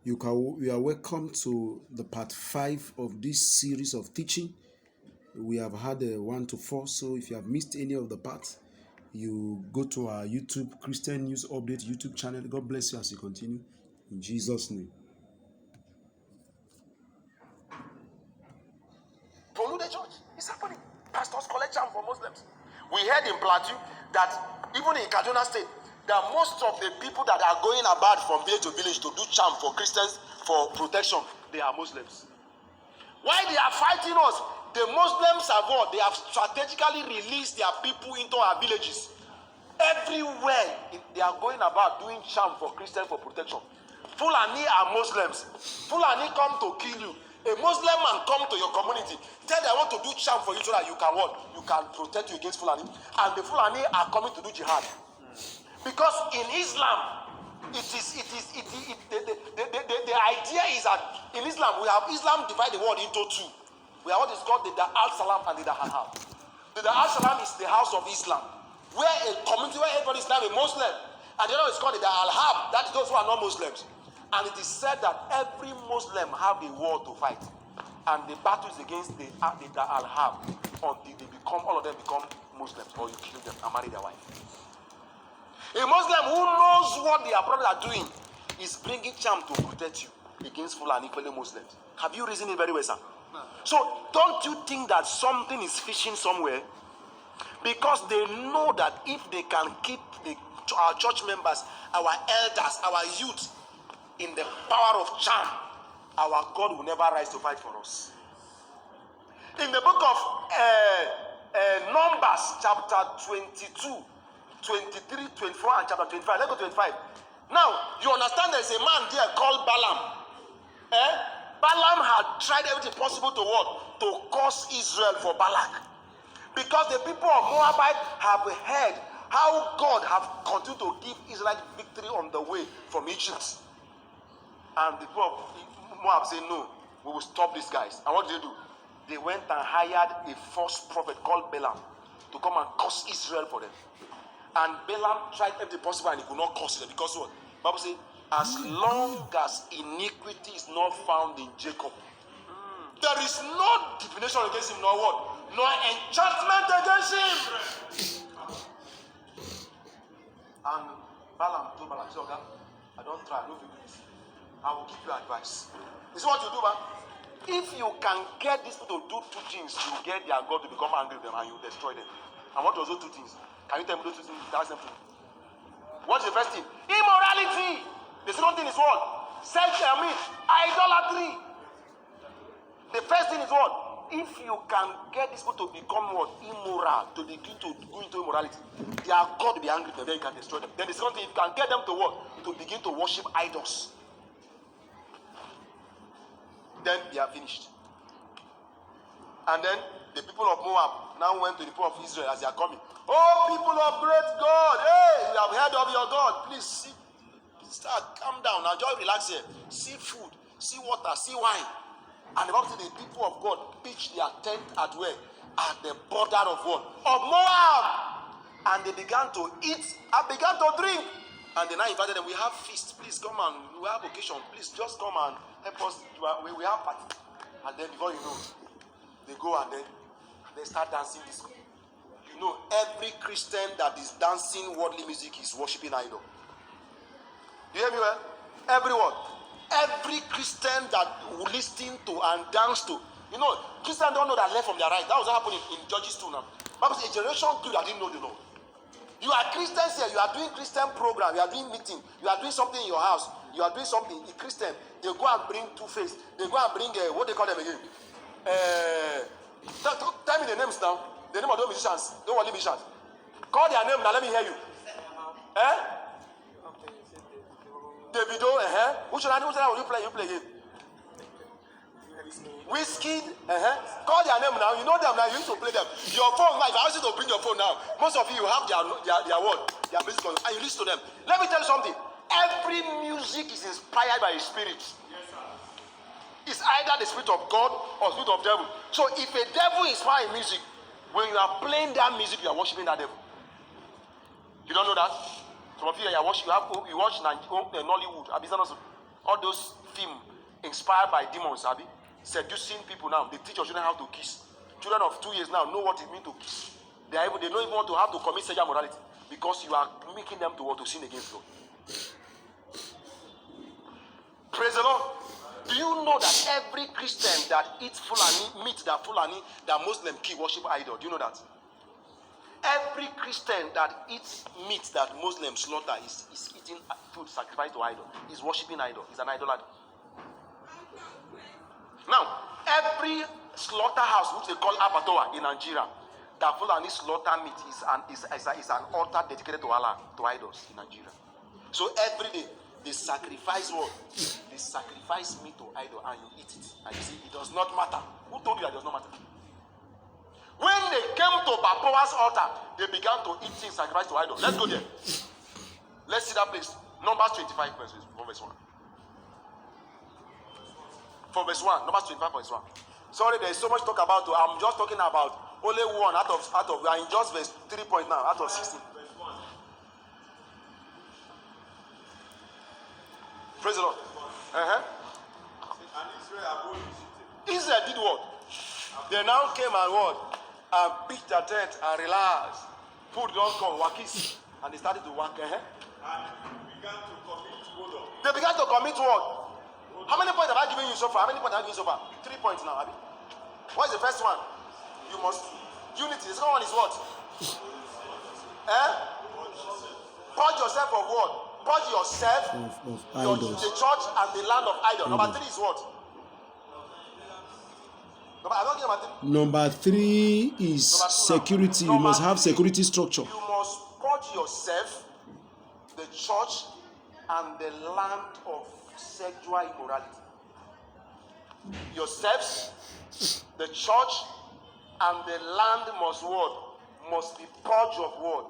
You are welcome to the part 5 of this series of teaching. We have had a 1 to 4, so if you have missed any of the parts, you go to our YouTube Christian News Update YouTube channel. God bless you as you continue. In Jesus' name. Tolude Church. It's happening. Pastors collect charm for Muslims. We heard in Plateau that even in Kaduna State, that most of the people that are going about from village to village to do charm for Christians for protection, they are Muslims. Why they are fighting us? The Muslims have what? They have strategically released their people into our villages. Everywhere they are going about doing charm for Christians for protection. Fulani are Muslims. Fulani come to kill you. A Muslim man come to your community, tell them I want to do charm for you so that you can what? You can protect you against Fulani. And the Fulani are coming to do jihad. Because in Islam, the idea is that in Islam, we have Islam divide the world into two. We have what is called the Dar al-Salam and the Dar al-Harb. The Dar al-Salam is the house of Islam, where a community where everybody is now a Muslim. And the other is called the Dar al-Harb, that is those who are not Muslims. And it is said that every Muslim have a war to fight. And the battle is against the Dar al-Harb until they become, all of them become Muslims, or you kill them and marry their wife. A Muslim who knows what their brothers are doing is bringing charm to protect you against Fulani fellow Muslims. Have you reasoned it very well, sir? No. So don't you think that something is fishing somewhere? Because they know that if they can keep our church members, our elders, our youth in the power of charm, our God will never rise to fight for us. In the book of Numbers chapter 22, 23, 24 and chapter 25. Let's go to 25. Now, you understand there's a man there called Balaam. Balaam had tried everything possible to what? To curse Israel for Balak. Because the people of Moabite have heard how God have continued to give Israel victory on the way from Egypt. And the people of Moab say, no, we will stop these guys. And what did they do? They went and hired a false prophet called Balaam to come and curse Israel for them. And Balaam tried everything possible and he could not curse it because what? The Bible says, as long as iniquity is not found in Jacob, there is no divination against him, nor what? Nor enchantment against him. And Balaam told Balaam, okay, I don't try, I don't do this. I will give you advice. This is what you do, man. If you can get these people to do two things, you get their God to become angry with them and you destroy them. And what was those two things? Can you tell me those two things? That's simple. What's the first thing? Immorality. The second thing is what? Idolatry. The first thing is what? If you can get these people to become what? Immoral, to begin to go into immorality, their God will be angry with them, then you can destroy them. Then the second thing, if you can get them to what? To begin to worship idols, then they are finished. And then the people of Moab now went to the people of Israel as they are coming. Oh, people of great God, hey, we have heard of your God. Please see, start, calm down. Now just relax here. See food, see water, see wine. And the Bible says the people of God pitched their tent at where? At the border of what? Of Moab. And they began to eat and began to drink. And they now invited them. We have feast. Please come and we have occasion. Please just come and help us. We have party. And then before you know, they go and then they start dancing disco. You know, every Christian that is dancing worldly music is worshiping idol. Do you hear me well? Everyone. Every Christian that listen to and dance to. You know, Christians don't know that left from their right. That was happening in Judges 2 now. Bible says a generation grew that didn't know the Lord. You are Christians here, you are doing Christian program, you are doing meeting, you are doing something in your house, you are doing something in Christian. They go and bring two-face. They go and bring, what they call them again? Tell me the names now. The name of those musicians. Don't want musicians. Call their name now, let me hear you. Davido, Which one will you play? You play again. Whiskey, Call their name now. You know them now. You need to play them. Your phone now. If I ask you to bring your phone now, most of you have their word, their music, and you listen to them. Let me tell you something. Every music is inspired by a spirit. Yes, sir. It's either the spirit of God or the spirit of devil. So if a devil inspires music, when you are playing that music, you are worshiping that devil. You don't know that? Some of you are worshiping. You watch Nollywood. All those films inspired by demons, Abi, seducing people now. They teach your children how to kiss. Children of 2 years now know what it means to kiss. They don't even want to have to commit sexual morality because you are making them to want to sin against God. Praise the Lord. Do you know that every Christian that eats Fulani meat that Muslim kill worship idol? Do you know that? Every Christian that eats meat that Muslims slaughter is eating food sacrificed to idol. Is worshiping idol. Is an idolater. Now, every slaughterhouse which they call Abatoa in Nigeria, that Fulani slaughter meat is an altar dedicated to Allah, to idols in Nigeria. So every day they sacrifice what? They sacrifice meat to idol and you eat it. And you see, it does not matter. Who told you that it does not matter? When they came to Bapoa's altar, they began to eat things sacrificed to idol. Let's go there. Let's see that place. Numbers 25 from verse 1. From verse 1. Numbers 25 verse 1. Sorry, there is so much talk about it. I'm just talking about only one out of we are in just verse 3 point now out of 16. Praise the Lord. And Israel did what? They now came and what? And pitched their tent and relaxed. Food don't come, wakis. And they started to work. And began to commit murder. They began to commit what? How many points have I given you so far? How many points have I given you so far? 3 points now, Abi. What is the first one? You must unity. The second one is what? Purge yourself of what? Purge yourself of the idols. church and the land of idol. Number 3 is what? Number 3 is security. You must have security structure. You must purge yourself, the church, and the land of sexual immorality. Yourselves, the church, and the land must what? Must be purged of what?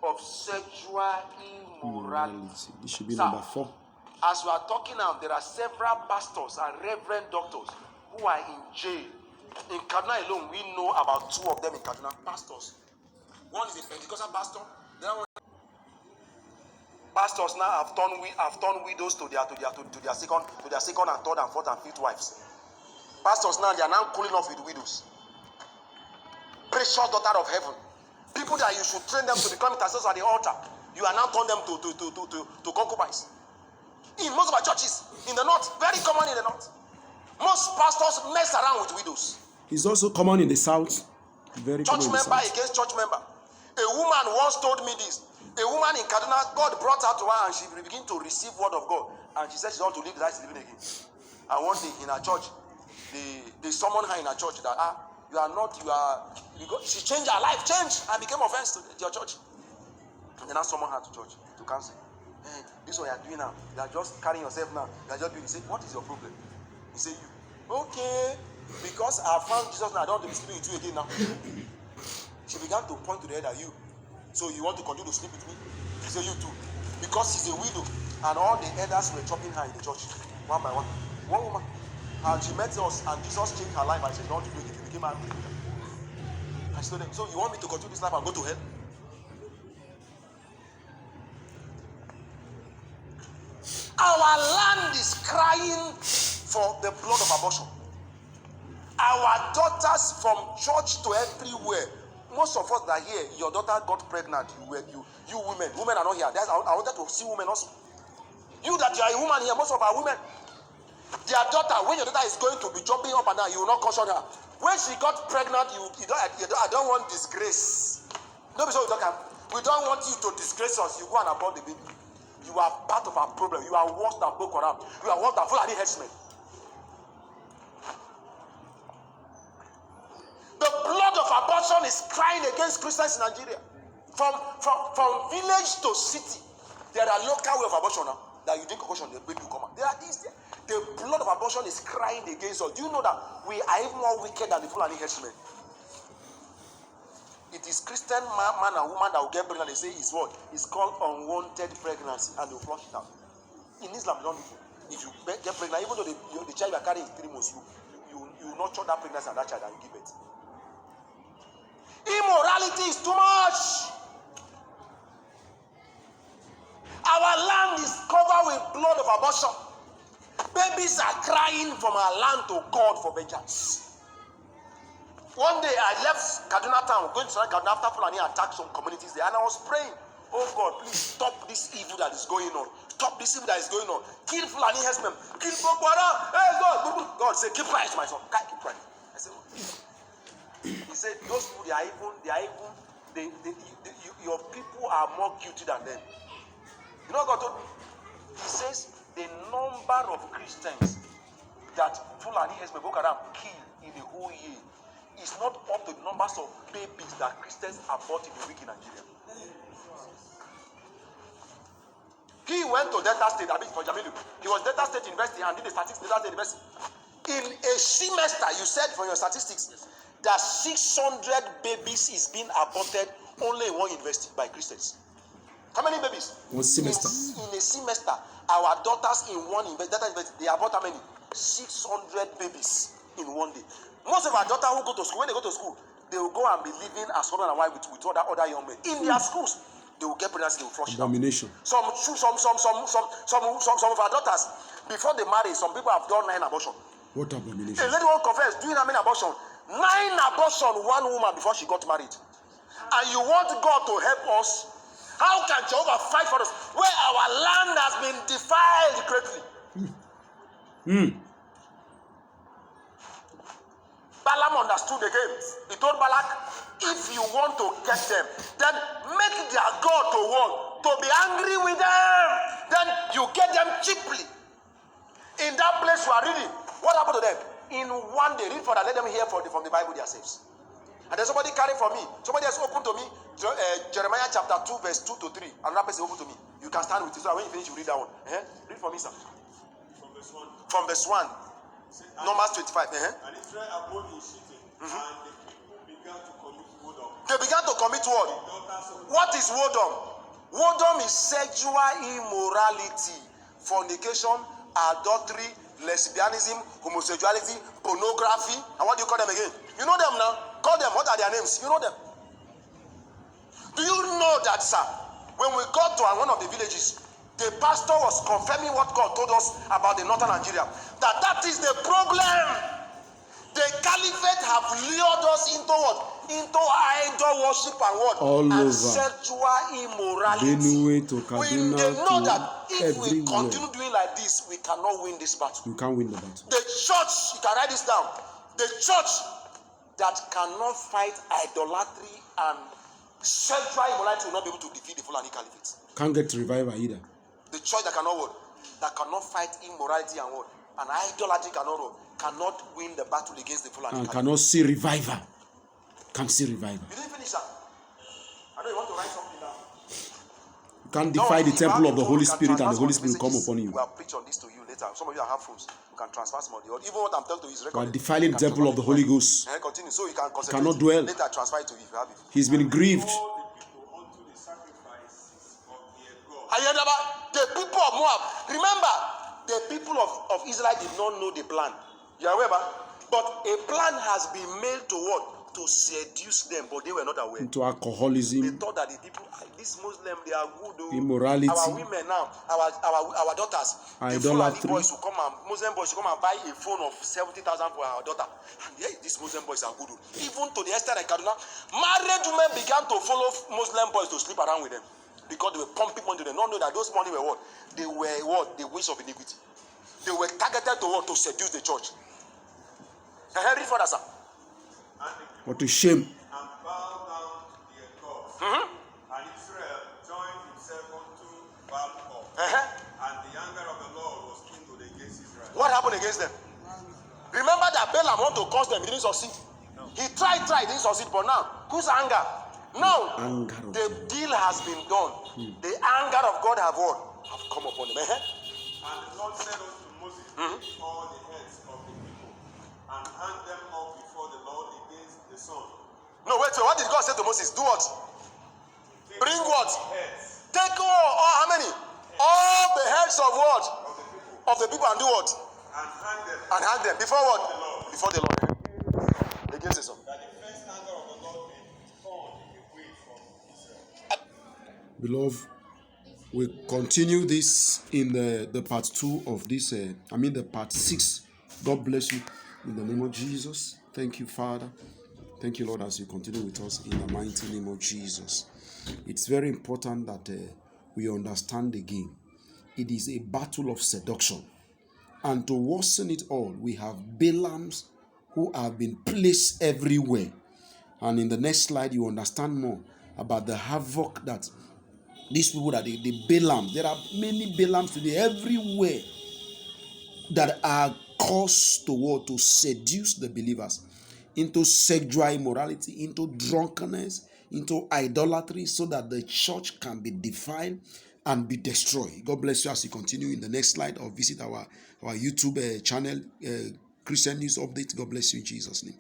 Of sexual immorality. This should be number 4. As we are talking now, there are several pastors and reverend doctors who are in jail. In Kaduna alone, we know about 2 of them in Kaduna. Pastors. One is a Pentecostal pastor. The other one. Pastors now have turned widows to their second and third and fourth and fifth wives. Pastors now, they are now cooling off with widows. Precious daughter of heaven. People that you should train them to become intercessors at the altar, you are now turning them to concubines. In most of our churches, in the north, very common in the north. Most pastors mess around with widows. It's also common in the south. Very church common in the member south. against church member. A woman once told me this. A woman in Kaduna, God brought her to her and she began to receive word of God. And she said she wants to live the life she's living again. And one day in her church, they summoned her in her church that she changed her life, and became offense to your church. And then I summoned her to church to counsel. Hey, this is what you are doing now. You are just carrying yourself now. You are just doing it. He said, what is your problem? He said, you. Okay. Because I found Jesus now, I don't want to be sleeping with you again now. She began to point to the head at you. So you want to continue to sleep with me? He said, you too. Because she's a widow. And all the elders were chopping her in the church. One by one. One woman. And she met us and Jesus changed her life and she said, don't do it. It became angry. And she told them, so you want me to continue this life and go to hell? Our land is crying for the blood of abortion. Our daughters from church to everywhere. Most of us that are here, your daughter got pregnant. You women are not here. I wanted to see women also. You that you are a woman here, most of our women, their daughter, when your daughter is going to be jumping up and down, you will not caution her. When she got pregnant, I don't want disgrace. Nobody so we don't want you to disgrace us. You go and abort the baby. You are part of our problem. You are worse than Boko Haram. You are worse than Fulani headsmen. The blood of abortion is crying against Christians in Nigeria. From village to city, there are local way of abortion now. That you drink concussion, the baby will come out. The blood of abortion is crying against us. Do you know that we are even more wicked than the Fulani headsmen? It is Christian man and woman that will get pregnant. They say it's what? It's called unwanted pregnancy, and they'll flush it out. In Islam, they don't do it. If you get pregnant, even though the child you are carrying is 3 months, you nurture that pregnancy and that child and you give it. Immorality is too much. Our land is covered with blood of abortion. Babies are crying from our land to God for vengeance. One day I left Kaduna town, going to Kaduna after Fulani attacked some communities there, and I was praying, oh God, please stop this evil that is going on. Stop this evil that is going on. Kill Fulani herdsmen. Kill Boko Haram. Hey God, God said, keep quiet, my son. Keep quiet. I said, he said, those people, your people are more guilty than them. You know what God told me? He says the number of Christians that Fulani herdsmen Boko Haram kill in the whole year is not up to the numbers of babies that Christians abort in a week in Nigeria. He went to Delta State, for Jamilu. He was Delta State University and did the statistics Delta State University. In a semester, you said from your statistics that 600 babies is being aborted only in one university by Christians. How many babies? One semester. In a semester, our daughters in one Delta University, they abort how many? 600 babies in one day. Most of our daughters who go to school, when they go to school, they will go and be living as husband and wife with other young men. In their schools, they will get pregnancy, they will flush it out. Abomination. Some of our daughters, before they marry, some people have done 9 abortions. What abomination? A lady won't confess, doing how many abortions? 9 abortions, one woman before she got married. And you want God to help us? How can Jehovah fight for us where our land has been defiled greatly? Balaam understood again. He told Balak, if you want to get them, then make their God to be angry with them. Then you get them cheaply. In that place you are reading, what happened to them? In one day, read for that, let them hear from the Bible themselves. And then somebody carry for me, somebody else open to me, Jeremiah chapter 2, verse 2 to 3. Another person open to me. You can stand with it. So when you finish, you read that one. Read for me, sir. From verse 1. Numbers 25. And Israel abode in Shittim, and the people began to commit whoredom. They began to commit what? What is whoredom? Whoredom is sexual immorality, fornication, adultery, lesbianism, homosexuality, pornography, and what do you call them again? You know them now. Call them. What are their names? You know them. Do you know that, sir? When we got to one of the villages, the pastor was confirming what God told us about the northern Nigeria. That is the problem. The caliphate have lured us into what? Into idol worship and what? All and over. sexual immorality. Benue to Kaduna They know that to if we everywhere. continue doing like this, we cannot win this battle. You can't win the battle. The church, you can write this down. The church that cannot fight idolatry and sexual immorality will not be able to defeat the Fulani Caliphate. Can't get revival either. The church that cannot what? That cannot fight immorality and what? And idolatry cannot win the battle against the Fulani And Caliphate. cannot see revival. Can't see revival. You didn't finish, sir. I know you want to write something down. You can't defy the temple of the Holy Spirit and the Holy Spirit will come upon you. We will preach on this to you later. Some of you have phones. You can transfer some of the even what I'm telling you is You are recorded. defiling the temple of the Holy Ghost. Continue so you can concentrate. Cannot dwell. Later transfer it to you if you have it. He's been grieved. All the people unto the sacrifices of their God. Ayadaba, the people of Moab. Remember, the people of Israel did not know the plan. You are aware, but a plan has been made to what? To seduce them, but they were not aware. Into They alcoholism, thought that the people, these Muslims, they are good. Oh. immorality, Our women now, our daughters, the Fulani idolatry. boys will come and Muslim boys will come and buy a phone of 70,000 for our daughter. And yeah, these Muslim boys are good. Oh. Even to the extent that Kaduna, married women began to follow Muslim boys to sleep around with them because they were pumping money to them. Not know that those money were what? They were what? The ways of iniquity. They were targeted to what? To seduce the church. Read further, sir. What a shame. And bow down their gods. And Israel joined himself unto Baal. And the anger of the Lord was kindled against Israel. What happened against them? Remember that Balaam wanted to curse them, he didn't succeed. No. He tried, didn't succeed, but now, whose anger? Now, the deal has been done. The anger of God have come upon them. And the Lord said unto Moses, take all the heads of the people, and hang them up before the Lord against the sun. No, wait, what did God say to Moses? Do what? Bring what? Heads. Take all how many? All the heads of what? Of the people. Of the people, and do what? And hang them. Before what? Before the Lord. Against the sun. That the first anger of the Lord may be torn away from Israel. Beloved, We continue this in the part 2 of this, the part 6. God bless you in the name of Jesus. Thank you, Father. Thank you, Lord, as you continue with us in the mighty name of Jesus. It's very important that we understand the game. It is a battle of seduction. And to worsen it all, we have Balaams who have been placed everywhere. And in the next slide, you understand more about the havoc that these people, that the Balaam, there are many Balaams today everywhere that are caused to seduce the believers into sexual immorality, into drunkenness, into idolatry, so that the church can be defiled and be destroyed. God bless you as you continue in the next slide, or visit our YouTube channel, Christian News Update. God bless you in Jesus' name.